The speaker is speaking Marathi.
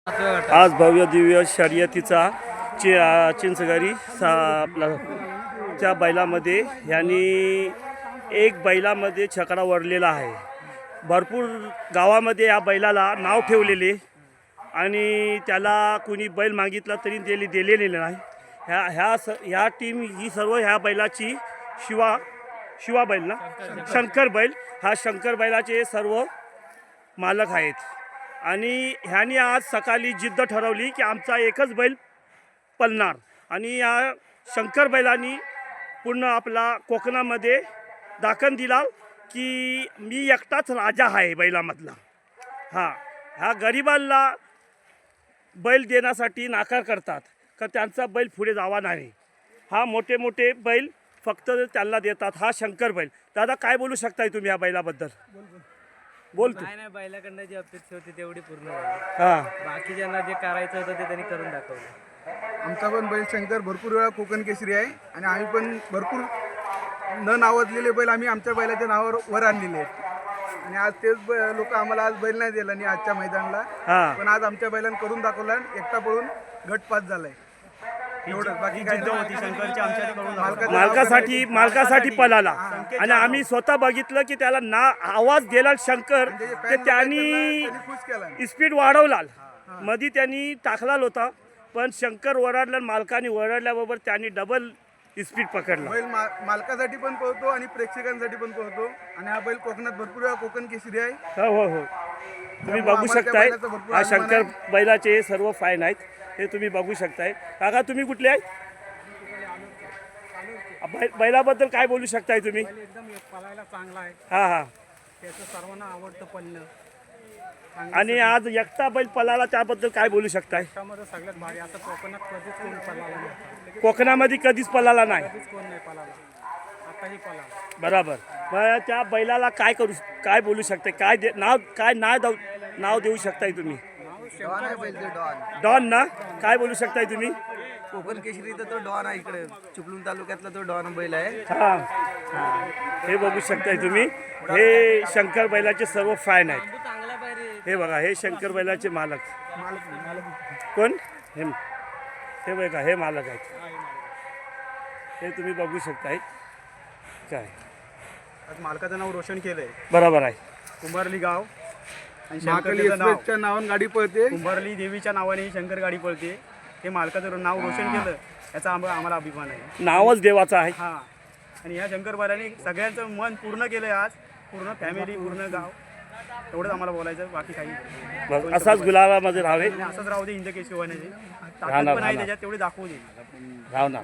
आज भव्य दिव्य शर्यतीचा चिंचगरी आपला त्या बैलामध्ये यांनी एक बैलामध्ये छकडा वरलेला आहे. भरपूर गावामध्ये या बैलाला नाव ठेवलेले आणि त्याला कुणी बैल मागितला तरी दिलेले नाही. ह्या टीम ही सर्व ह्या बैलाची शिवा बैल ना शंकर बैल हा शंकर बैलाचे सर्व मालक आहेत. आणि ह्यानी आज सकाळी जिद्द ठरवली की आमचा एकच बैल पळणार आणि या शंकर बैलांनी पूर्ण आपला कोकणामध्ये दाखल दिला की मी एकटाच राजा आहे बैलामधला. ह्या गरिबांना बैल देण्यासाठी नाकार करतात का त्यांचा बैल पुढे जावा नाही. मोठे मोठे बैल फक्त त्यांना देतात. हा शंकर बैल. दादा काय बोलू शकताय तुम्ही या बैलाबद्दल? बोलतो नाही बैलाकडनं जी अपेक्षा होती तेवढी पूर्ण झाली. बाकीच्यांना जे करायचं होतं ते त्यांनी करून दाखवलं. आमचा पण बैल शंकर भरपूर वेळा कोकण केसरी आहे आणि आम्ही पण भरपूर न नावाजलेले बैल आम्ही आमच्या बैलाच्या नावावर वर आणलेले आहेत आणि आज तेच लोक आम्हाला आज बैल नाही दिला आणि आजच्या मैदानाला पण आज आमच्या बैलांना करून दाखवला. एकटा पळून गट पास झालाय. एवढं बाकी काय होती शंकरची आमच्या मालकासाठी पळाला आणि आम्ही स्वतः बघितलं की त्याला आवाज दिला शंकर ते त्यांनी स्पीड वाढवला. मध्ये त्यांनी टाकला होता पण शंकर ओरडला. मालकाने ओरडल्याबरोबर त्यांनी डबल स्पीड पकडला. बैल मालकासाठी पण पळतो आणि प्रेक्षकांसाठी पण पळतो आणि हा बैल कोकणात भरपूर वेळा कोकण केसरी आहे. हो तुम्ही बघू शकताय. हा शंकर बैलाचे सर्व फाईन आहेत हे तुम्ही बघू शकताय. काका तुम्ही कुठले आहेत? बैलाबद्दल काय बोलू शकताय तुम्ही? एकदम पळायला चांगला आहे. त्याचं सर्वांना आवडतं पळणं. आणि आज एकटा बैल पळाला त्याबद्दल काय बोलू शकताय? त्यामध्ये सगळ्यात भारी. आता कोकणात कधीच कोण पळाला नाही. कोकणामध्ये कधीच पळाला नाही. कधीच कोण नाही पळाला. आताही पळाला. बरोबर. मग त्या बैलाला काय बोलू शकताय? काय नाव देऊ शकताय तुम्ही? डॉन आहे बैल ते डॉन. डॉन ना काय बोलू शकताय तुम्ही? कोकण केसरीचा तो डॉन आहे. इकडे चिपळूण तालुक्यातला तो डॉन बैल आहे. हे बघू शकताय तुम्ही. हे शंकर बैलाचे सर्व फॅन आहेत. चांगला पाहिजे. हे बघा हे शंकर बैलाचे मालक कोण? हे बघा हे मालक आहेत. हे तुम्ही बघू शकताय. काय आज मालकाचं नाव रोशन केलंय. बरोबर आहे. कुंभारली गाव आणि महाकाली शंकरचं नाव एक्सप्रेसच्या नावाने गाडी पळते. कुंभारली देवीच्या नावाने ही शंकर गाडी पळते. हे मालकाचं नाव रोशन केलं याचा आम्हाला अभिमान आहे. नावच देवाचं आहे. आणि ह्या शंकर बैलाने सगळ्यांचं मन पूर्ण केलंय. आज पूर्ण फॅमिली पूर्ण गाव एवढंच आम्हाला बोलायचं. बाकी काही असाच गुलाबामध्ये राहावे. असंच राहू दे. हिंद केशी होण्याची राहणार ताकद पण आहे त्याच्यात तेवढी दाखवू दे. राहणार.